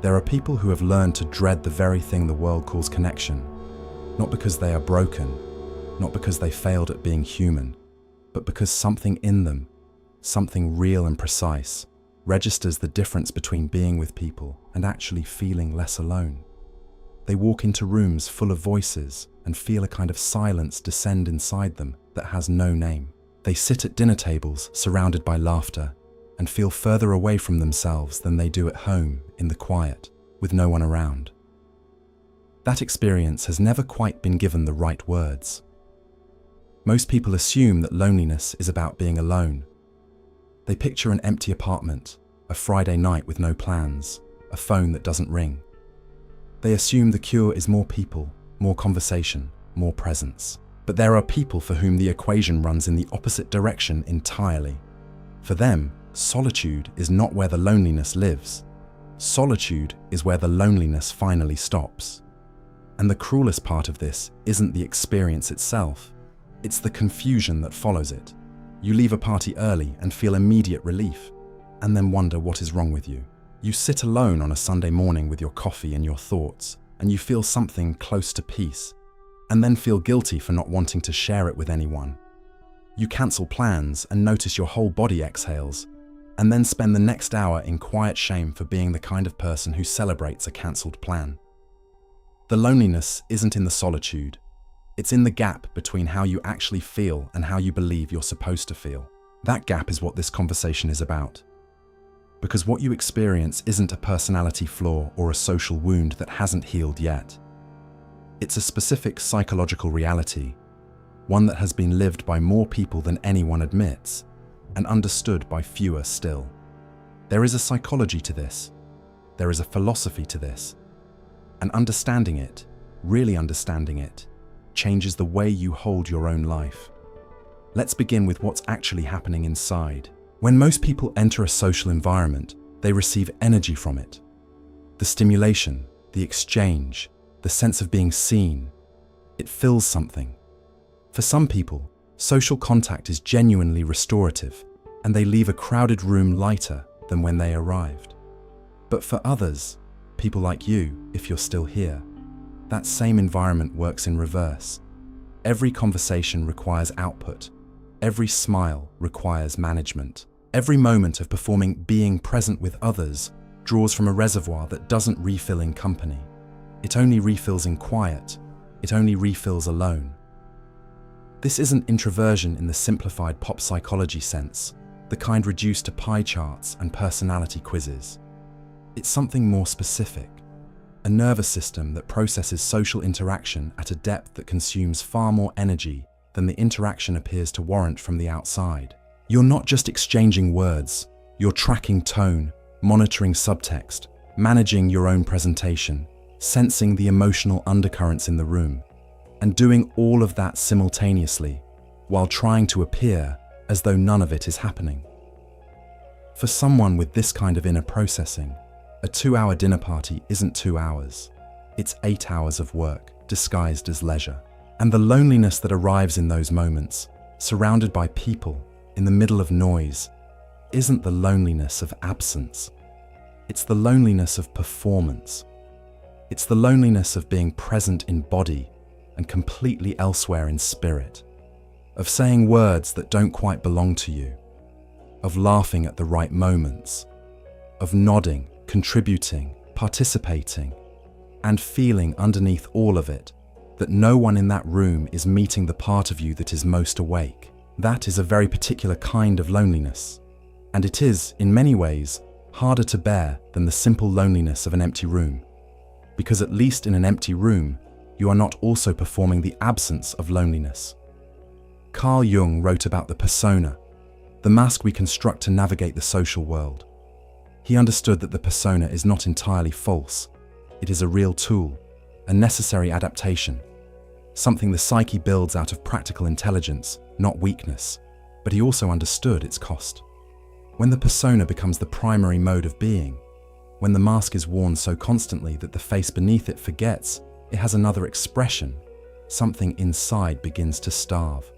There are people who have learned to dread the very thing the world calls connection, not because they are broken, not because they failed at being human, but because something in them, something real and precise, registers the difference between being with people and actually feeling less alone. They walk into rooms full of voices and feel a kind of silence descend inside them that has no name. They sit at dinner tables surrounded by laughter and feel further away from themselves than they do at home in the quiet, with no one around. That experience has never quite been given the right words. Most people assume that loneliness is about being alone. They picture an empty apartment, a Friday night with no plans, a phone that doesn't ring. They assume the cure is more people, more conversation, more presence. But there are people for whom the equation runs in the opposite direction entirely. For them, solitude is not where the loneliness lives. Solitude is where the loneliness finally stops. And the cruelest part of this isn't the experience itself. It's the confusion that follows it. You leave a party early and feel immediate relief, and then wonder what is wrong with you. You sit alone on a Sunday morning with your coffee and your thoughts, and you feel something close to peace, and then feel guilty for not wanting to share it with anyone. You cancel plans and notice your whole body exhales, and then spend the next hour in quiet shame for being the kind of person who celebrates a cancelled plan. The loneliness isn't in the solitude. It's in the gap between how you actually feel and how you believe you're supposed to feel. That gap is what this conversation is about. Because what you experience isn't a personality flaw or a social wound that hasn't healed yet. It's a specific psychological reality, one that has been lived by more people than anyone admits, and understood by fewer still. There is a psychology to this. There is a philosophy to this. And understanding it, really understanding it, changes the way you hold your own life. Let's begin with what's actually happening inside. When most people enter a social environment, they receive energy from it. The stimulation, the exchange, the sense of being seen, it fills something. For some people, social contact is genuinely restorative, and they leave a crowded room lighter than when they arrived. But for others, people like you, if you're still here, that same environment works in reverse. Every conversation requires output. Every smile requires management. Every moment of performing being present with others draws from a reservoir that doesn't refill in company. It only refills in quiet. It only refills alone. This isn't introversion in the simplified pop psychology sense, the kind reduced to pie charts and personality quizzes. It's something more specific, a nervous system that processes social interaction at a depth that consumes far more energy than the interaction appears to warrant from the outside. You're not just exchanging words, you're tracking tone, monitoring subtext, managing your own presentation, sensing the emotional undercurrents in the room, and doing all of that simultaneously while trying to appear as though none of it is happening. For someone with this kind of inner processing, a 2-hour dinner party isn't 2 hours. It's 8 hours of work disguised as leisure. And the loneliness that arrives in those moments, surrounded by people, in the middle of noise, isn't the loneliness of absence. It's the loneliness of performance. It's the loneliness of being present in body and completely elsewhere in spirit, of saying words that don't quite belong to you, of laughing at the right moments, of nodding, contributing, participating, and feeling underneath all of it that no one in that room is meeting the part of you that is most awake. That is a very particular kind of loneliness, and it is, in many ways, harder to bear than the simple loneliness of an empty room, because at least in an empty room, you are not also performing the absence of loneliness. Carl Jung wrote about the persona, the mask we construct to navigate the social world. He understood that the persona is not entirely false. It is a real tool, a necessary adaptation, something the psyche builds out of practical intelligence, not weakness. But he also understood its cost. When the persona becomes the primary mode of being, when the mask is worn so constantly that the face beneath it forgets it has another expression, something inside begins to starve.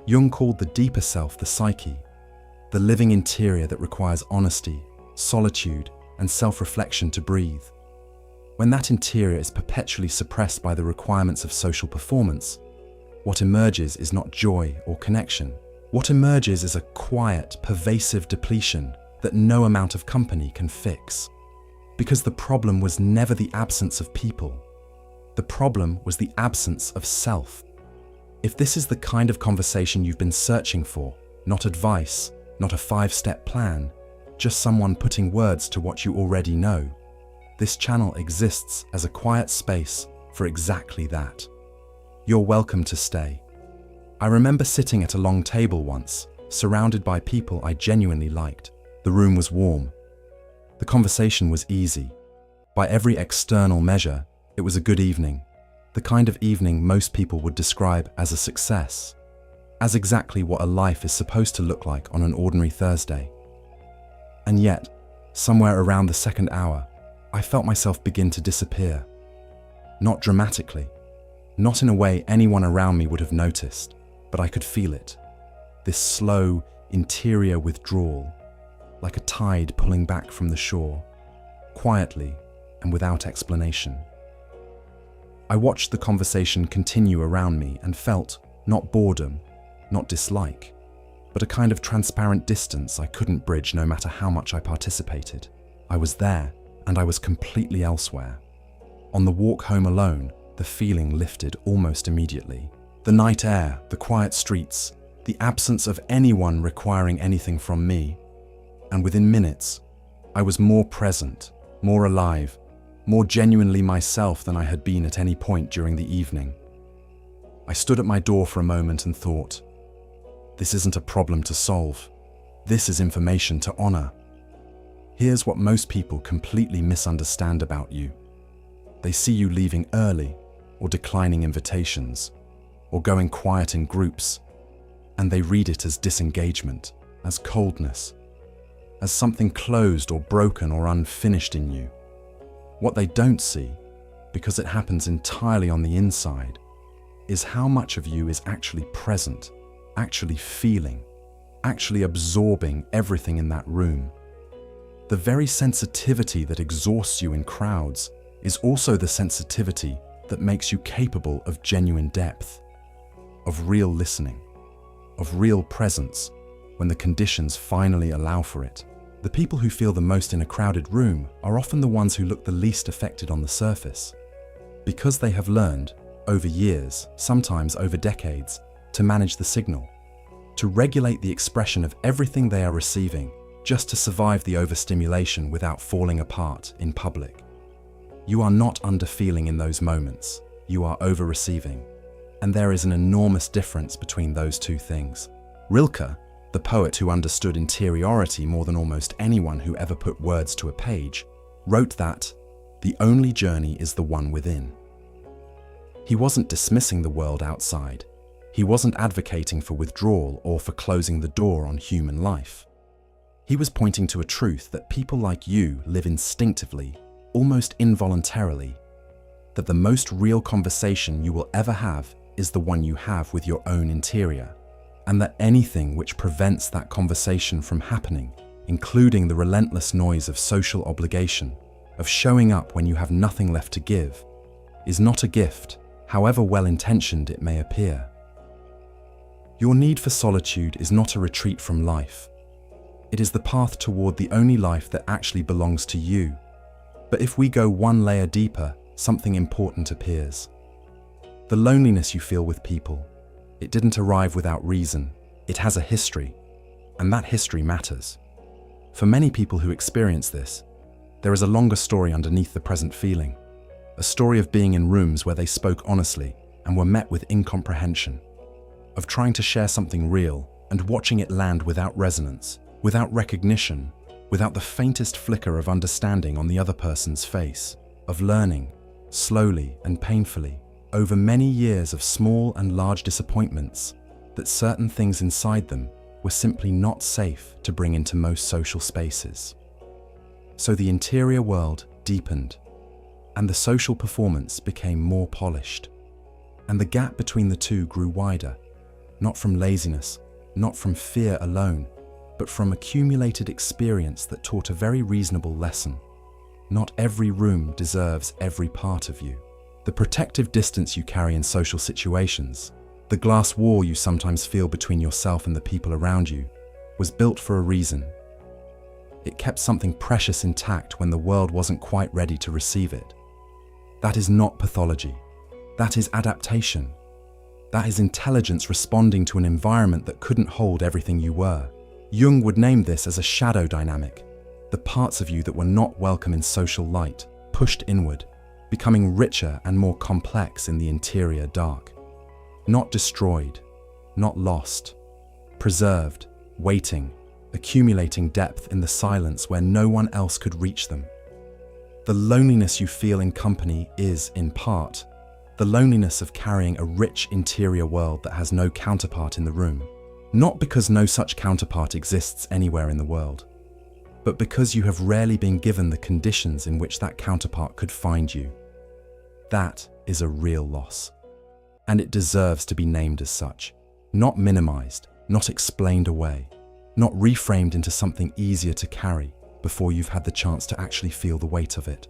Jung called the deeper self the psyche, the living interior that requires honesty, solitude, and self-reflection to breathe. When that interior is perpetually suppressed by the requirements of social performance, what emerges is not joy or connection. What emerges is a quiet, pervasive depletion that no amount of company can fix. Because the problem was never the absence of people. The problem was the absence of self. If this is the kind of conversation you've been searching for, not advice, not a 5-step plan, just someone putting words to what you already know, this channel exists as a quiet space for exactly that. You're welcome to stay. I remember sitting at a long table once, surrounded by people I genuinely liked. The room was warm. The conversation was easy. By every external measure, it was a good evening. The kind of evening most people would describe as a success, as exactly what a life is supposed to look like on an ordinary Thursday. And yet, somewhere around the second hour, I felt myself begin to disappear. Not dramatically, not in a way anyone around me would have noticed, but I could feel it. This slow, interior withdrawal, like a tide pulling back from the shore, quietly and without explanation. I watched the conversation continue around me and felt not boredom, not dislike, but a kind of transparent distance I couldn't bridge no matter how much I participated. I was there, and I was completely elsewhere. On the walk home alone, the feeling lifted almost immediately. The night air, the quiet streets, the absence of anyone requiring anything from me, and within minutes, I was more present, more alive, more genuinely myself than I had been at any point during the evening. I stood at my door for a moment and thought, this isn't a problem to solve. This is information to honor. Here's what most people completely misunderstand about you. They see you leaving early, or declining invitations, or going quiet in groups, and they read it as disengagement, as coldness, as something closed or broken or unfinished in you. What they don't see, because it happens entirely on the inside, is how much of you is actually present, actually feeling, actually absorbing everything in that room. The very sensitivity that exhausts you in crowds is also the sensitivity that makes you capable of genuine depth, of real listening, of real presence when the conditions finally allow for it. The people who feel the most in a crowded room are often the ones who look the least affected on the surface, because they have learned, over years, sometimes over decades, to manage the signal, to regulate the expression of everything they are receiving, just to survive the overstimulation without falling apart in public. You are not under-feeling in those moments, you are over-receiving, and there is an enormous difference between those two things. Rilke, the poet who understood interiority more than almost anyone who ever put words to a page, wrote that, "The only journey is the one within." He wasn't dismissing the world outside. He wasn't advocating for withdrawal or for closing the door on human life. He was pointing to a truth that people like you live instinctively, almost involuntarily, that the most real conversation you will ever have is the one you have with your own interior, and that anything which prevents that conversation from happening, including the relentless noise of social obligation, of showing up when you have nothing left to give, is not a gift, however well-intentioned it may appear. Your need for solitude is not a retreat from life. It is the path toward the only life that actually belongs to you. But if we go one layer deeper, something important appears. The loneliness you feel with people, it didn't arrive without reason. It has a history, and that history matters. For many people who experience this, there is a longer story underneath the present feeling, a story of being in rooms where they spoke honestly and were met with incomprehension, of trying to share something real and watching it land without resonance, without recognition, without the faintest flicker of understanding on the other person's face, of learning, slowly and painfully, over many years of small and large disappointments, that certain things inside them were simply not safe to bring into most social spaces. So the interior world deepened, and the social performance became more polished, and the gap between the two grew wider, not from laziness, not from fear alone, but from accumulated experience that taught a very reasonable lesson. Not every room deserves every part of you. The protective distance you carry in social situations, the glass wall you sometimes feel between yourself and the people around you, was built for a reason. It kept something precious intact when the world wasn't quite ready to receive it. That is not pathology. That is adaptation. That is intelligence responding to an environment that couldn't hold everything you were. Jung would name this as a shadow dynamic, the parts of you that were not welcome in social light, pushed inward, becoming richer and more complex in the interior dark. Not destroyed, not lost, preserved, waiting, accumulating depth in the silence where no one else could reach them. The loneliness you feel in company is, in part, the loneliness of carrying a rich interior world that has no counterpart in the room. Not because no such counterpart exists anywhere in the world, but because you have rarely been given the conditions in which that counterpart could find you. That is a real loss. And it deserves to be named as such. Not minimized, not explained away, not reframed into something easier to carry before you've had the chance to actually feel the weight of it.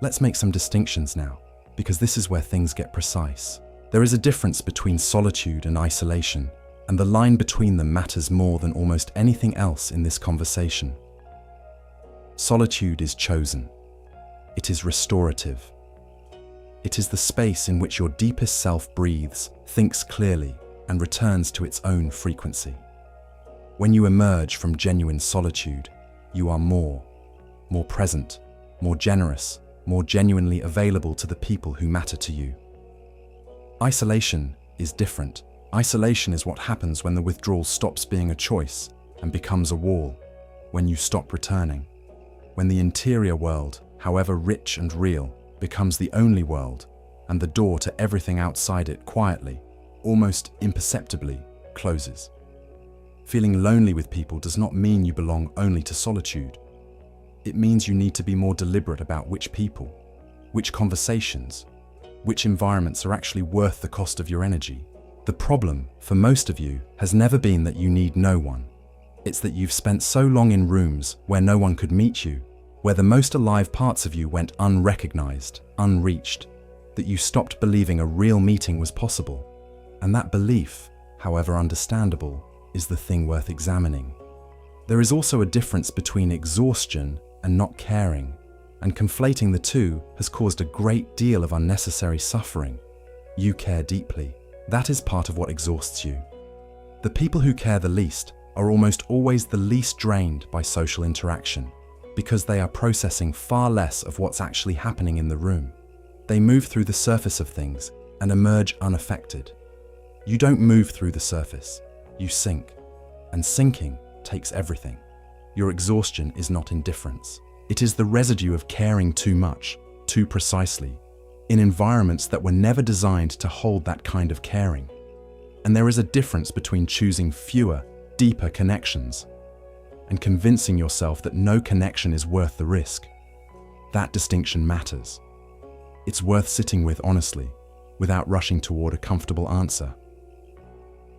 Let's make some distinctions now, because this is where things get precise. There is a difference between solitude and isolation, and the line between them matters more than almost anything else in this conversation. Solitude is chosen. It is restorative. It is the space in which your deepest self breathes, thinks clearly, and returns to its own frequency. When you emerge from genuine solitude, you are more present, more generous, more genuinely available to the people who matter to you. Isolation is different. Isolation is what happens when the withdrawal stops being a choice and becomes a wall, when you stop returning, when the interior world, however rich and real, becomes the only world, and the door to everything outside it quietly, almost imperceptibly, closes. Feeling lonely with people does not mean you belong only to solitude. It means you need to be more deliberate about which people, which conversations, which environments are actually worth the cost of your energy. The problem, for most of you, has never been that you need no one. It's that you've spent so long in rooms where no one could meet you, where the most alive parts of you went unrecognized, unreached, that you stopped believing a real meeting was possible. And that belief, however understandable, is the thing worth examining. There is also a difference between exhaustion and not caring, and conflating the two has caused a great deal of unnecessary suffering. You care deeply. That is part of what exhausts you. The people who care the least are almost always the least drained by social interaction, because they are processing far less of what's actually happening in the room. They move through the surface of things and emerge unaffected. You don't move through the surface, you sink, and sinking takes everything. Your exhaustion is not indifference. It is the residue of caring too much, too precisely, in environments that were never designed to hold that kind of caring. And there is a difference between choosing fewer, deeper connections and convincing yourself that no connection is worth the risk. That distinction matters. It's worth sitting with honestly, without rushing toward a comfortable answer.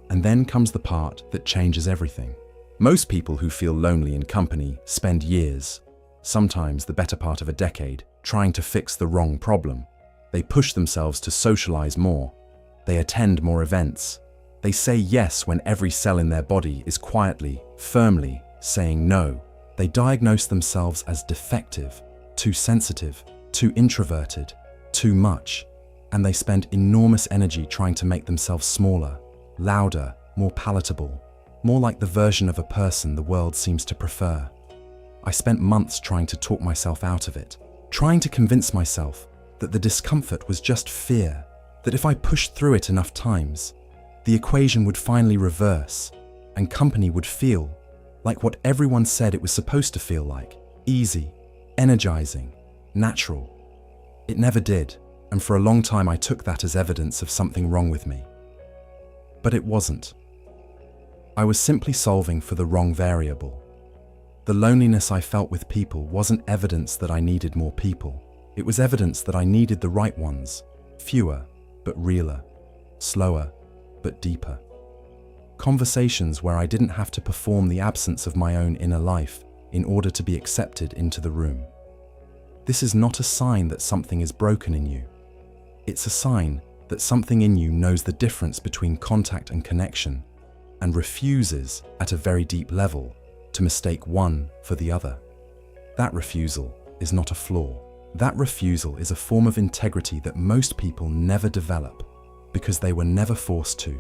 And then comes the part that changes everything. Most people who feel lonely in company spend years, sometimes the better part of a decade, trying to fix the wrong problem. They push themselves to socialize more. They attend more events. They say yes when every cell in their body is quietly, firmly saying no. They diagnose themselves as defective, too sensitive, too introverted, too much, and they spend enormous energy trying to make themselves smaller, louder, more palatable, more like the version of a person the world seems to prefer. I spent months trying to talk myself out of it, trying to convince myself that the discomfort was just fear, that if I pushed through it enough times, the equation would finally reverse, and company would feel like what everyone said it was supposed to feel like: easy, energizing, natural. It never did, and for a long time I took that as evidence of something wrong with me. But it wasn't. I was simply solving for the wrong variable. The loneliness I felt with people wasn't evidence that I needed more people. It was evidence that I needed the right ones, fewer but realer, slower but deeper. Conversations where I didn't have to perform the absence of my own inner life in order to be accepted into the room. This is not a sign that something is broken in you. It's a sign that something in you knows the difference between contact and connection and refuses, at a very deep level, to mistake one for the other. That refusal is not a flaw. That refusal is a form of integrity that most people never develop because they were never forced to.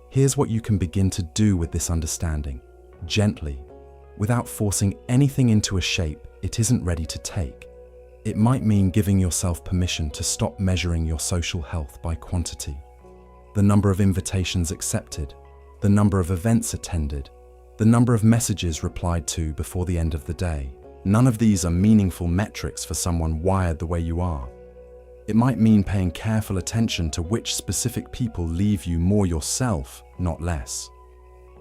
Here's what you can begin to do with this understanding, gently, without forcing anything into a shape it isn't ready to take. It might mean giving yourself permission to stop measuring your social health by quantity. The number of invitations accepted, the number of events attended, the number of messages replied to before the end of the day. None of these are meaningful metrics for someone wired the way you are. It might mean paying careful attention to which specific people leave you more yourself, not less.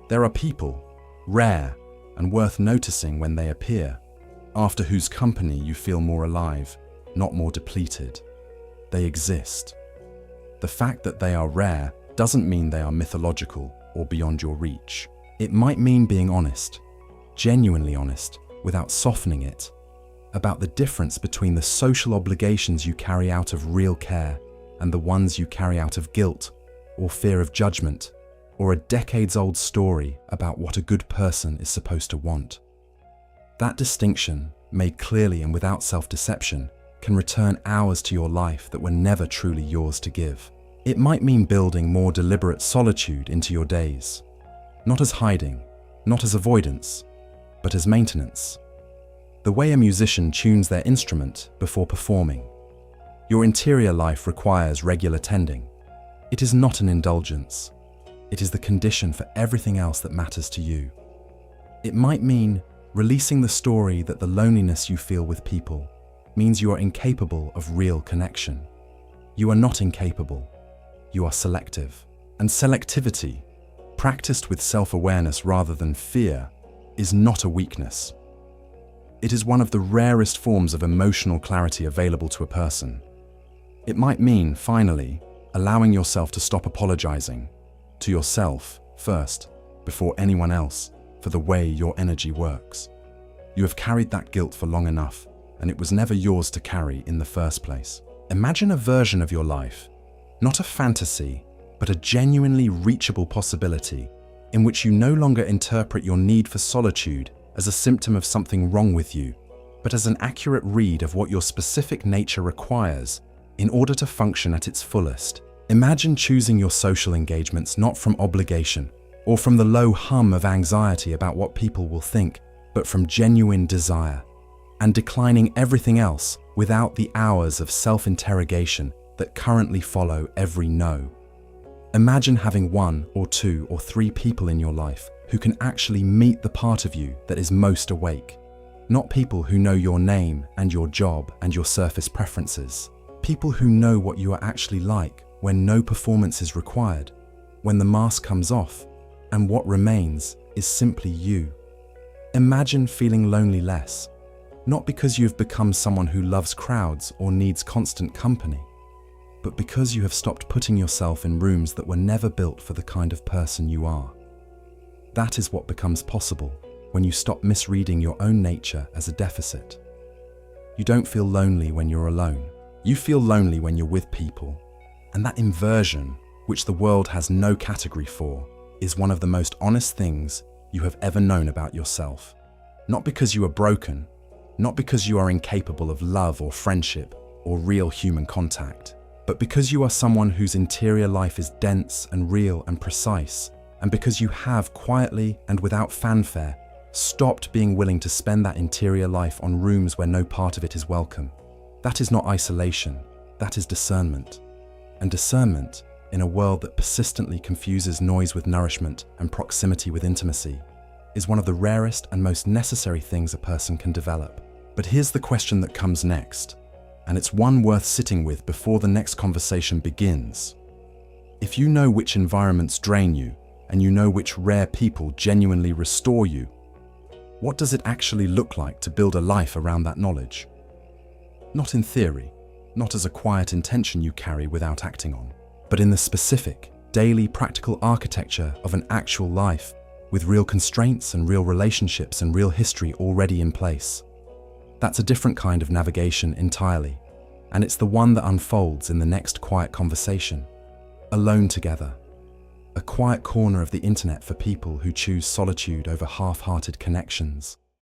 There are people, rare and worth noticing when they appear, after whose company you feel more alive, not more depleted. They exist. The fact that they are rare doesn't mean they are mythological or beyond your reach. It might mean being honest, genuinely honest, without softening it, about the difference between the social obligations you carry out of real care and the ones you carry out of guilt or fear of judgment, or a decades-old story about what a good person is supposed to want. That distinction, made clearly and without self-deception, can return hours to your life that were never truly yours to give. It might mean building more deliberate solitude into your days, not as hiding, not as avoidance, but as maintenance. The way a musician tunes their instrument before performing. Your interior life requires regular tending. It is not an indulgence. It is the condition for everything else that matters to you. It might mean releasing the story that the loneliness you feel with people means you are incapable of real connection. You are not incapable. You are selective. And selectivity, practiced with self-awareness rather than fear, is not a weakness. It is one of the rarest forms of emotional clarity available to a person. It might mean, finally, allowing yourself to stop apologizing to yourself first, before anyone else, for the way your energy works. You have carried that guilt for long enough, and it was never yours to carry in the first place. Imagine a version of your life, not a fantasy, but a genuinely reachable possibility, in which you no longer interpret your need for solitude as a symptom of something wrong with you, but as an accurate read of what your specific nature requires in order to function at its fullest. Imagine choosing your social engagements not from obligation or from the low hum of anxiety about what people will think, but from genuine desire, and declining everything else without the hours of self-interrogation that currently follow every no. Imagine having 1 or 2 or 3 people in your life who can actually meet the part of you that is most awake. Not people who know your name and your job and your surface preferences. People who know what you are actually like when no performance is required, when the mask comes off, and what remains is simply you. Imagine feeling lonely less, not because you've become someone who loves crowds or needs constant company, but because you have stopped putting yourself in rooms that were never built for the kind of person you are. That is what becomes possible when you stop misreading your own nature as a deficit. You don't feel lonely when you're alone. You feel lonely when you're with people. And that inversion, which the world has no category for, is one of the most honest things you have ever known about yourself. Not because you are broken, not because you are incapable of love or friendship or real human contact, but because you are someone whose interior life is dense and real and precise, and because you have quietly and without fanfare stopped being willing to spend that interior life on rooms where no part of it is welcome. That is not isolation, that is discernment. And discernment, in a world that persistently confuses noise with nourishment and proximity with intimacy, is one of the rarest and most necessary things a person can develop. But here's the question that comes next, and it's one worth sitting with before the next conversation begins. If you know which environments drain you, and you know which rare people genuinely restore you, what does it actually look like to build a life around that knowledge? Not in theory, not as a quiet intention you carry without acting on, but in the specific, daily practical architecture of an actual life with real constraints and real relationships and real history already in place. That's a different kind of navigation entirely, and it's the one that unfolds in the next quiet conversation. Alone together. A quiet corner of the internet for people who choose solitude over half-hearted connections.